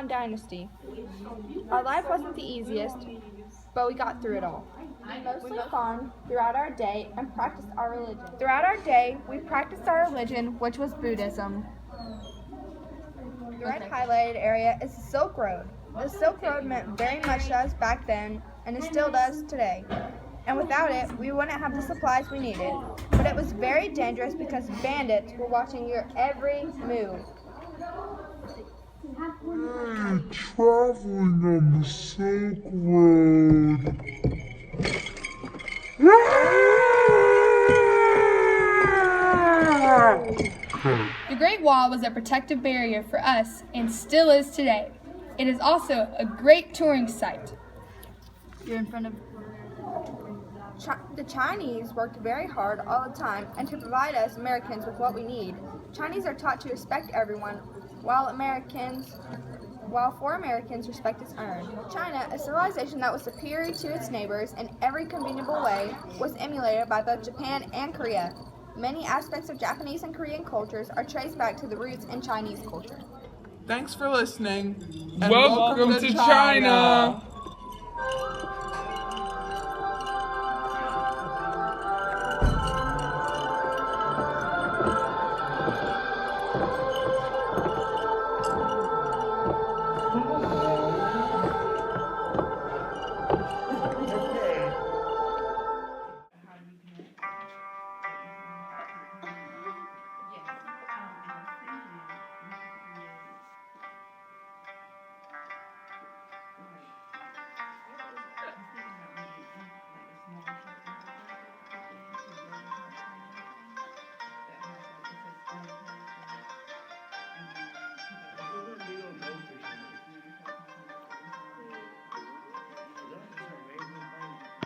on Dynasty. Our life wasn't the easiest, but we got through it all. We mostly farmed throughout our day and practiced our religion. Throughout our day, we practiced our religion, which was Buddhism. The red highlighted area is the Silk Road. The Silk Road meant very much to us back then, and it still does today. And without it, we wouldn't have the supplies we needed. But it was very dangerous because bandits were watching your every move. Traveling on the Silk Road. The Great Wall was a protective barrier for us and still is today. It is also a great touring site. You're in front of... The Chinese worked very hard all the time and to provide us Americans with what we need. Chinese are taught to respect everyone, while for Americans, respect is earned. China, a civilization that was superior to its neighbors in every conceivable way, was emulated by both Japan and Korea. Many aspects of Japanese and Korean cultures are traced back to the roots in Chinese culture. Thanks for listening, and Welcome to China.